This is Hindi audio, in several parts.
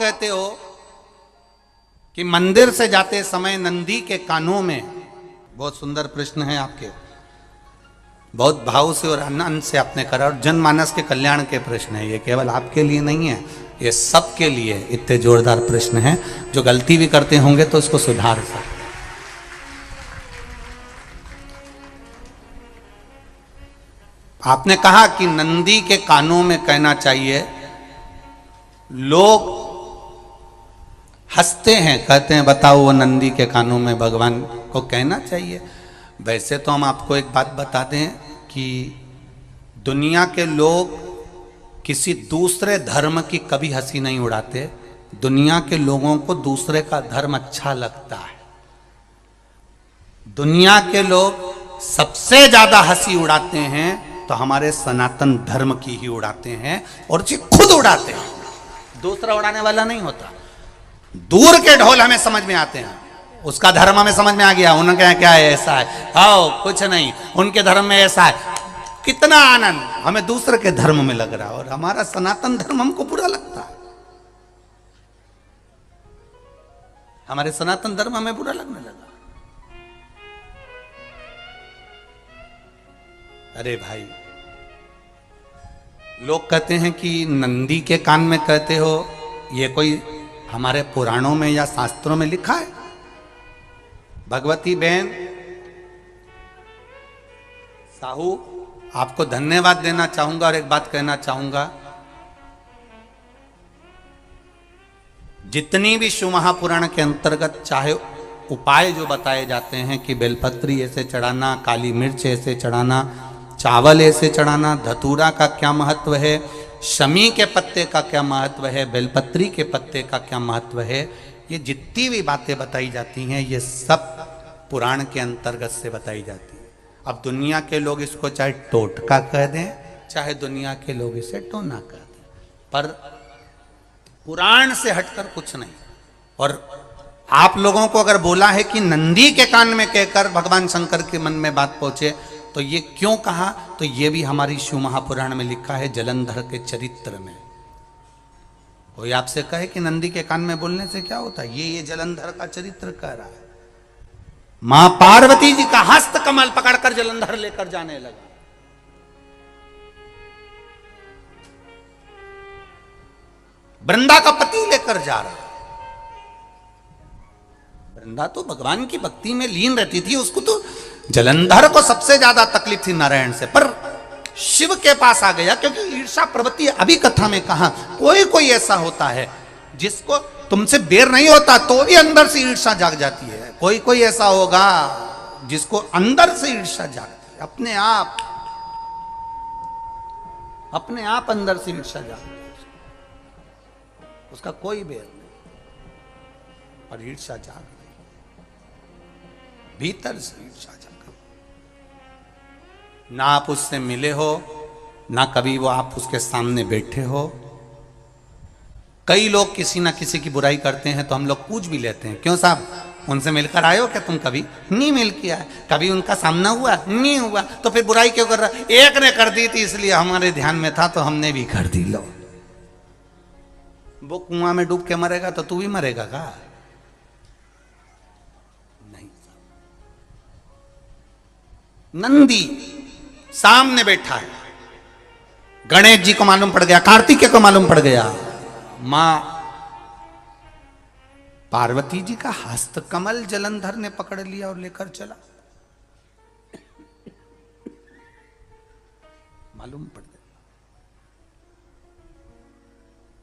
कहते हो कि मंदिर से जाते समय नंदी के कानों में, बहुत सुंदर प्रश्न है आपके, बहुत भाव से और आनंद से आपने करा, और जनमानस के कल्याण के प्रश्न है ये, केवल आपके लिए नहीं है, ये सबके लिए इतने जोरदार प्रश्न हैं। जो गलती भी करते होंगे तो उसको सुधार सकते। आपने कहा कि नंदी के कानों में कहना चाहिए, लोग हंसते हैं, कहते हैं बताओ वो नंदी के कानों में भगवान को कहना चाहिए। वैसे तो हम आपको एक बात बता दें कि दुनिया के लोग किसी दूसरे धर्म की कभी हंसी नहीं उड़ाते। दुनिया के लोगों को दूसरे का धर्म अच्छा लगता है। दुनिया के लोग सबसे ज्यादा हंसी उड़ाते हैं तो हमारे सनातन धर्म की ही उड़ाते हैं, और जी खुद उड़ाते हैं, दूसरा उड़ाने वाला नहीं होता। दूर के ढोल हमें समझ में आते हैं, उसका धर्म हमें समझ में आ गया, उनके यहाँ क्या है, ऐसा है, आओ कुछ नहीं, उनके धर्म में ऐसा है, कितना आनंद हमें दूसरे के धर्म में लग रहा है, और हमारा सनातन धर्म हमको बुरा लगता है। हमारे सनातन धर्म हमें बुरा लगने लगा। अरे भाई, लोग कहते हैं कि नंदी के कान में कहते हो, ये कोई हमारे पुराणों में या शास्त्रों में लिखा है? भगवती बहन साहू, आपको धन्यवाद देना चाहूंगा और एक बात कहना चाहूंगा, जितनी भी शिव महापुराण के अंतर्गत चाहे उपाय जो बताए जाते हैं कि बेलपत्री ऐसे चढ़ाना, काली मिर्च ऐसे चढ़ाना, चावल ऐसे चढ़ाना, धतूरा का क्या महत्व है, शमी के पत्ते का क्या महत्व है, बेलपत्री के पत्ते का क्या महत्व है, ये जितनी भी बातें बताई जाती हैं ये सब पुराण के अंतर्गत से बताई जाती है। अब दुनिया के लोग इसको चाहे टोटका कह दें, चाहे दुनिया के लोग इसे टोना कह दें, पर पुराण से हटकर कुछ नहीं। और आप लोगों को अगर बोला है कि नंदी के कान में कहकर भगवान शंकर के मन में बात पहुंचे, तो ये क्यों कहा, तो ये भी हमारी शिव महापुराण में लिखा है, जलंधर के चरित्र में। कोई आपसे कहे कि नंदी के कान में बोलने से क्या होता है, ये जलंधर का चरित्र कह रहा है। मां पार्वती जी का हस्त कमल पकड़कर जलंधर लेकर जाने लगा। वृंदा का पति लेकर जा रहा। वृंदा तो भगवान की भक्ति में लीन रहती थी, उसको तो जलंधर को सबसे ज्यादा तकलीफ थी नारायण से, पर शिव के पास आ गया, क्योंकि ईर्षा प्रवृत्ति, अभी कथा में कहा, कोई कोई ऐसा होता है जिसको तुमसे बेर नहीं होता तो भी अंदर से ईर्षा जाग जाती है। कोई कोई ऐसा होगा जिसको अंदर से ईर्षा जागती है, अपने आप अंदर से ईर्षा जागती है, उसका कोई बेर नहीं, पर ईर्षा जाग गई, भीतर से ईर्षा जाग। ना आप उससे मिले हो, ना कभी वो आप उसके सामने बैठे हो। कई लोग किसी ना किसी की बुराई करते हैं तो हम लोग पूछ भी लेते हैं, क्यों साहब उनसे मिलकर आए हो क्या तुम? कभी नहीं मिल किया है, कभी उनका सामना हुआ नहीं हुआ, तो फिर बुराई क्यों कर रहा? एक ने कर दी थी इसलिए हमारे ध्यान में था तो हमने भी कर दी। लो, वो कुआं में डूब के मरेगा तो तू भी मरेगा का? नहीं। नंदी सामने बैठा है, गणेश जी को मालूम पड़ गया, कार्तिकेय को मालूम पड़ गया, मां पार्वती जी का हस्त कमल जलंधर ने पकड़ लिया और लेकर चला। मालूम पड़ गया,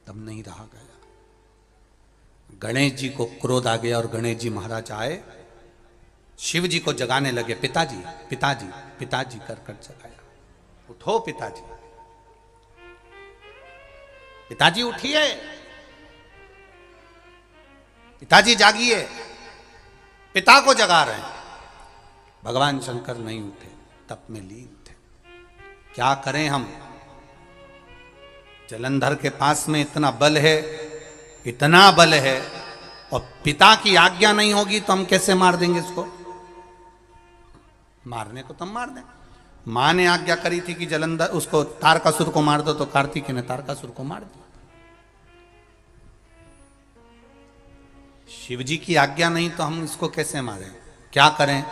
तब नहीं रहा गया। गणेश जी को क्रोध आ गया और गणेश जी महाराज आए, शिव जी को जगाने लगे, पिताजी पिताजी पिताजी कर कर जगाया, उठो पिताजी, पिताजी उठिए, पिताजी जागिए, पिता को जगा रहे हैं। भगवान शंकर नहीं उठे, तप में लीन थे। क्या करें हम? जलंधर के पास में इतना बल है, इतना बल है, और पिता की आज्ञा नहीं होगी तो हम कैसे मार देंगे इसको? मारने को तो हम मार दें। मां ने आज्ञा करी थी कि जलंधर उसको तारकासुर को मार दो, तो कार्तिकेय ने तारकासुर को मार दिया। शिव जी की आज्ञा नहीं तो हम इसको कैसे मारें? क्या करें?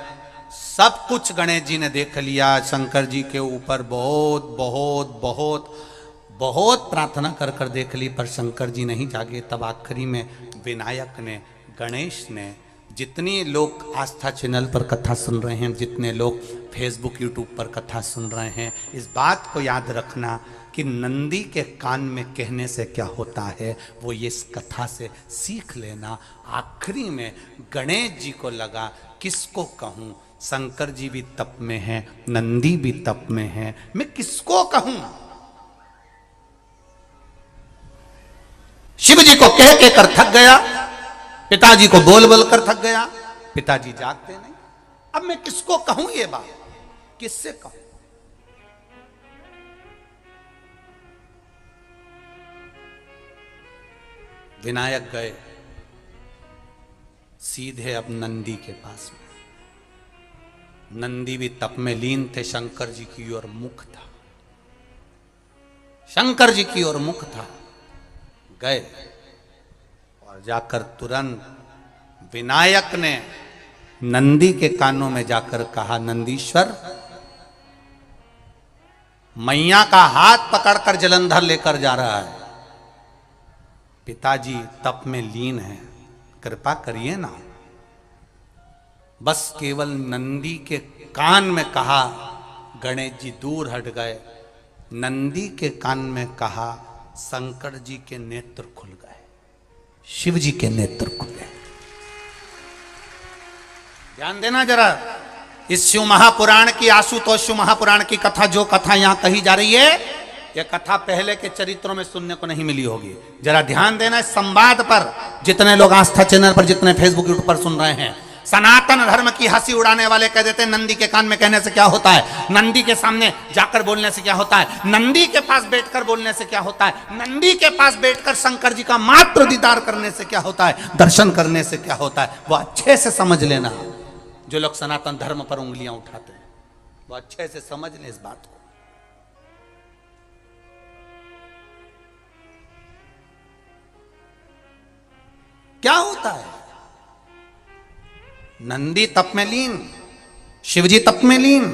सब कुछ गणेश जी ने देख लिया, शंकर जी के ऊपर बहुत बहुत बहुत बहुत प्रार्थना कर कर देख ली, पर शंकर जी नहीं जागे। तब आखिरी में विनायक ने, गणेश ने, जितने लोग आस्था चैनल पर कथा सुन रहे हैं, जितने लोग फेसबुक यूट्यूब पर कथा सुन रहे हैं, इस बात को याद रखना कि नंदी के कान में कहने से क्या होता है वो ये इस कथा से सीख लेना। आखिरी में गणेश जी को लगा किसको कहूँ, शंकर जी भी तप में हैं, नंदी भी तप में हैं, मैं किसको कहूँ? शिव जी को कह के कर थक गया, पिताजी को बोल बोल कर थक गया, पिताजी जागते नहीं। अब मैं किसको कहूं ये बात, किससे कहूं? विनायक गए सीधे अब नंदी के पास में। नंदी भी तप में लीन थे, शंकर जी की ओर मुख था, शंकर जी की ओर मुख था। गए और जाकर तुरंत विनायक ने नंदी के कानों में जाकर कहा, नंदीश्वर, मैया का हाथ पकड़कर जलंधर लेकर जा रहा है, पिताजी तप में लीन है, कृपा करिए ना। बस केवल नंदी के कान में कहा, गणेश जी दूर हट गए। नंदी के कान में कहा, शंकर जी के नेत्र खुल गए, शिव जी के नेत्र खुले। ध्यान देना जरा, इस शिव महापुराण की, आशुतोष शिव महापुराण की कथा, जो कथा यहां कही जा रही है, यह कथा पहले के चरित्रों में सुनने को नहीं मिली होगी। जरा ध्यान देना इस संवाद पर, जितने लोग आस्था चैनल पर, जितने फेसबुक यूट्यूब पर सुन रहे हैं। सनातन धर्म की हंसी उड़ाने वाले कह देते हैं नंदी के कान में कहने से क्या होता है, नंदी के सामने जाकर बोलने से क्या होता है, नंदी के पास बैठकर बोलने से क्या होता है, नंदी के पास बैठकर शंकर जी का मात्र दीदार करने से क्या होता है, दर्शन करने से क्या होता है। वो अच्छे से समझ लेना, जो लोग सनातन धर्म पर उंगलियां उठाते हैं वो अच्छे से समझ लें इस बात को। क्या होता है, नंदी तप में लीन, शिवजी तप में लीन,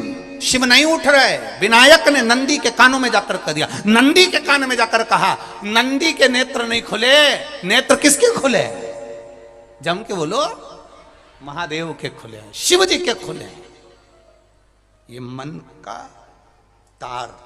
शिव नहीं उठ रहे। विनायक ने नंदी के कानों में जाकर कह दिया, नंदी के कान में जाकर कहा, नंदी के नेत्र नहीं खुले। नेत्र किसके खुले? जम के बोलो, महादेव के खुले हैं, शिव जी के खुले हैं। ये मन का तार,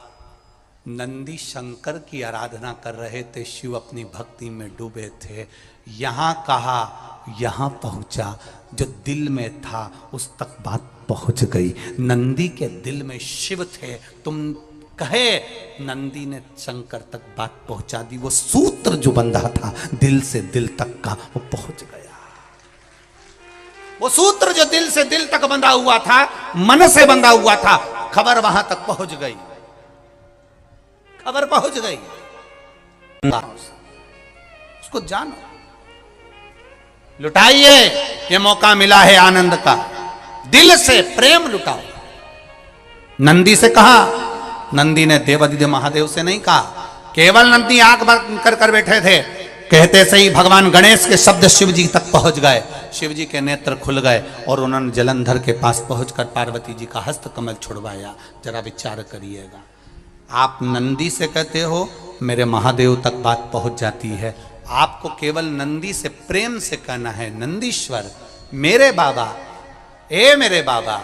नंदी शंकर की आराधना कर रहे थे, शिव अपनी भक्ति में डूबे थे। यहां कहा, यहां पहुंचा, जो दिल में था उस तक बात पहुंच गई। नंदी के दिल में शिव थे, तुम कहे, नंदी ने शंकर तक बात पहुंचा दी। वो सूत्र जो बंधा था दिल से दिल तक का, वो पहुंच गया। वो सूत्र जो दिल से दिल तक बंधा हुआ था, मन से बंधा हुआ था, खबर वहां तक पहुंच गई, खबर पहुंच गई। उसको जानो, लुटाइए, ये मौका मिला है आनंद का, दिल से प्रेम लुटाओ। नंदी से कहा, नंदी ने देवादिदेव महादेव से नहीं कहा। केवल नंदी आंख बंद कर कर बैठे थे, कहते सही भगवान गणेश के शब्द शिव जी तक पहुंच गए। शिव जी के नेत्र खुल गए और उन्होंने जलंधर के पास पहुंचकर पार्वती जी का हस्त कमल छुड़वाया। जरा विचार करिएगा, आप नंदी से कहते हो मेरे महादेव तक बात पहुंच जाती है। आपको केवल नंदी से प्रेम से कहना है, नंदीश्वर मेरे बाबा, ए मेरे बाबा,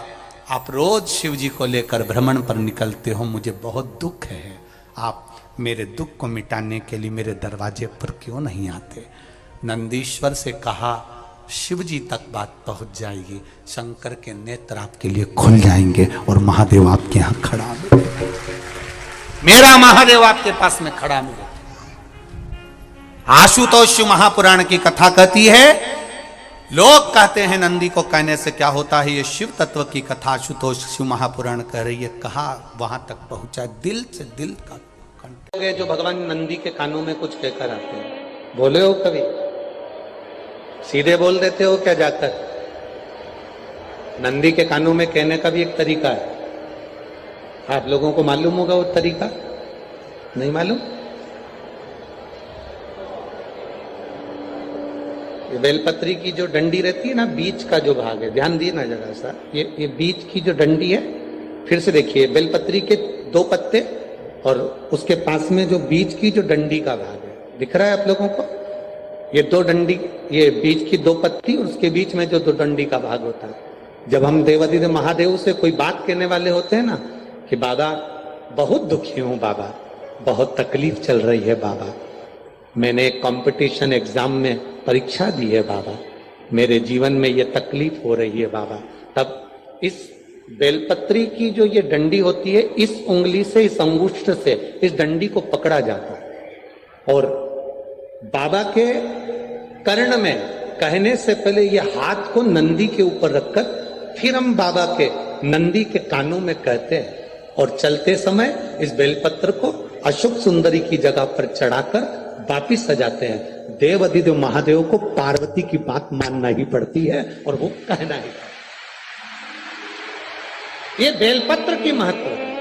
आप रोज शिव जी को लेकर भ्रमण पर निकलते हो, मुझे बहुत दुख है, आप मेरे दुख को मिटाने के लिए मेरे दरवाजे पर क्यों नहीं आते? नंदीश्वर से कहा, शिव जी तक बात पहुंच जाएगी, शंकर के नेत्र आपके लिए खुल जाएंगे और महादेव आपके यहां खड़ा मिलेगा, मेरा महादेव आपके पास में खड़ा मिलेगा। आशुतोष महापुराण की कथा कहती है, लोग कहते हैं नंदी को कहने से क्या होता है, ये शिव तत्व की कथा आशुतोष शिव महापुराण कह रही है। कहा वहां तक पहुंचा, दिल से दिल का कंठ। जो भगवान नंदी के कानों में कुछ कहकर आते हैं, बोले हो कभी? सीधे बोल देते हो क्या जाकर? नंदी के कानों में कहने का भी एक तरीका है, आप लोगों को मालूम होगा वो तरीका, नहीं मालूम? बेलपत्री की जो डंडी रहती है ना, बीच का जो भाग है, ध्यान दिए ना जरा सा, ये बीच की जो डंडी है, फिर से देखिए, बेलपत्री के 2 पत्ते और उसके पास में जो बीच की जो डंडी का भाग है, दिख रहा है आप लोगों को? ये 2 डंडी, ये बीच की 2 पत्ती और उसके बीच में जो 2 डंडी का भाग होता है। जब हम देवादिदेव महादेव से कोई बात कहने वाले होते हैं ना कि बाबा बहुत दुखी हूं, बाबा बहुत तकलीफ चल रही है, बाबा मैंने एक कंपटीशन एग्जाम में परीक्षा दी है, बाबा मेरे जीवन में ये तकलीफ हो रही है, बाबा, तब इस बेलपत्री की जो ये डंडी होती है, इस उंगली से, इस अंगुष्ठ से इस डंडी को पकड़ा जाता है और बाबा के कर्ण में कहने से पहले ये हाथ को नंदी के ऊपर रखकर फिर हम बाबा के नंदी के कानों में कहते हैं और चलते समय इस बेलपत्र को अशोक सुंदरी की जगह पर चढ़ाकर वापिस सजाते हैं। देव अधिदेव महादेव को पार्वती की बात मानना ही पड़ती है और वो कहना ही। ये बेलपत्र की महत्व है।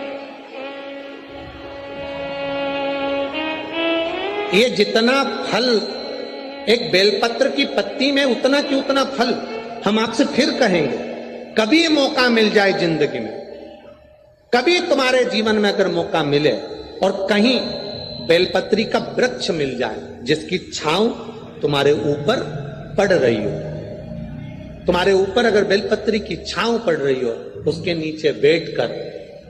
ये जितना फल एक बेलपत्र की पत्ती में, उतना की उतना फल। हम आपसे फिर कहेंगे, कभी मौका मिल जाए जिंदगी में, कभी तुम्हारे जीवन में अगर मौका मिले और कहीं बेलपत्री का वृक्ष मिल जाए जिसकी छांव तुम्हारे ऊपर पड़ रही हो, तुम्हारे ऊपर अगर बेलपत्री की छांव पड़ रही हो, उसके नीचे बैठकर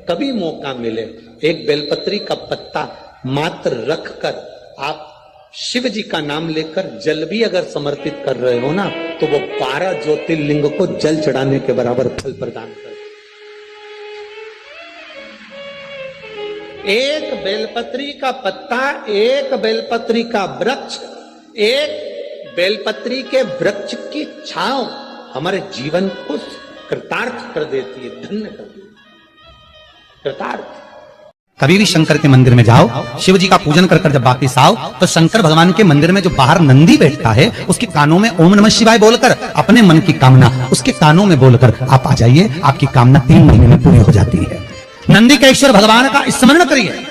कभी मौका मिले, एक बेलपत्री का पत्ता मात्र रखकर आप शिव जी का नाम लेकर जल भी अगर समर्पित कर रहे हो ना, तो वो 12 ज्योतिर्लिंग को जल चढ़ाने के बराबर फल प्रदान कर। एक बेलपत्री का पत्ता, एक बेलपत्री का वृक्ष, एक बेलपत्री के वृक्ष की छांव हमारे जीवन को कृतार्थ कर देती है, धन्य कर देती है, कृतार्थ। कभी भी शंकर के मंदिर में जाओ, शिव जी का पूजन कर जब वापिस आओ, तो शंकर भगवान के मंदिर में जो बाहर नंदी बैठता है, उसके कानों में ओम नमः शिवाय बोलकर अपने मन की कामना उसके कानों में बोलकर आप आ जाइए, आपकी कामना 3 महीने में पूरी हो जाती है। नंदी के ईश्वर भगवान का स्मरण करिए।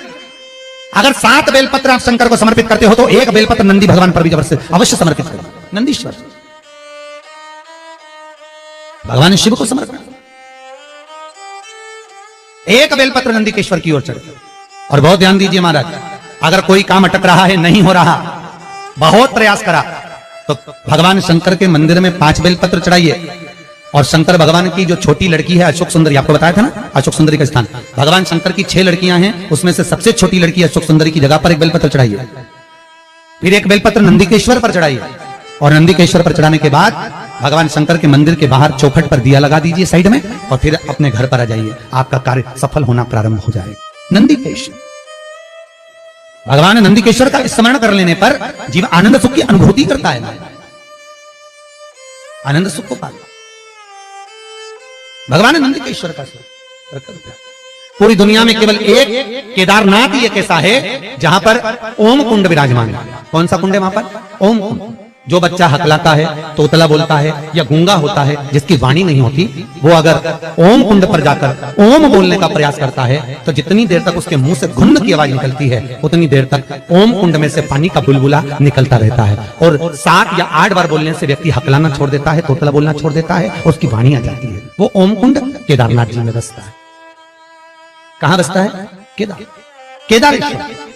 अगर 7 बेलपत्र आप शंकर को समर्पित करते हो तो 1 बेलपत्र नंदी भगवान पर भी अवश्य समर्पित करो। नंदीश्वर भगवान शिव को समर्पित, 1 बेलपत्र नंदी के ईश्वर की ओर चढ़े। और बहुत ध्यान दीजिए महाराज, अगर कोई काम अटक रहा है, नहीं हो रहा, बहुत प्रयास करा, तो भगवान शंकर के मंदिर में 5 बेलपत्र चढ़ाइए। और शंकर भगवान की जो छोटी लड़की है अशोक सुंदरी, आपको बताया था ना अशोक सुंदरी का स्थान, भगवान शंकर की 6 लड़कियां हैं, उसमें से सबसे छोटी लड़की अशोक सुंदरी की जगह पर 1 बेलपत्र चढ़ाइए। फिर 1 बेलपत्र नंदीकेश्वर पर चढ़ाइए और नंदीकेश्वर पर चढ़ाने के बाद भगवान शंकर के मंदिर के बाहर चौखट पर दिया लगा दीजिए साइड में, और फिर अपने घर पर आ जाइए, आपका कार्य सफल होना प्रारंभ हो जाएगा। नंदीकेश्वर भगवान नंदीकेश्वर का स्मरण कर लेने पर जीव आनंद सुख की अनुभूति करता है, आनंद सुख को पाता। भगवान नंदीकेश्वर का पूरी दुनिया में केवल एक केदारनाथ ही एक ऐसा है जहां पर ओम कुंड विराजमान है। कौन सा कुंड है वहां पर? ओम कुंड। जो बच्चा हकलाता है, तोतला बोलता है या गूंगा होता है, जिसकी वाणी नहीं होती, वो अगर ओम कुंड पर जाकर ओम बोलने का प्रयास करता है तो जितनी देर तक उसके मुंह से घुन्न की आवाज निकलती है, उतनी देर तक ओम कुंड में से पानी का बुलबुला निकलता रहता है। और 7 या 8 बार बोलने से व्यक्ति हकलाना छोड़ देता है, तोतला बोलना छोड़ देता है, उसकी वाणी आ जाती है। वो ओम कुंड केदारनाथ जी में बसता है। कहां बसता है? केदारेश्वर।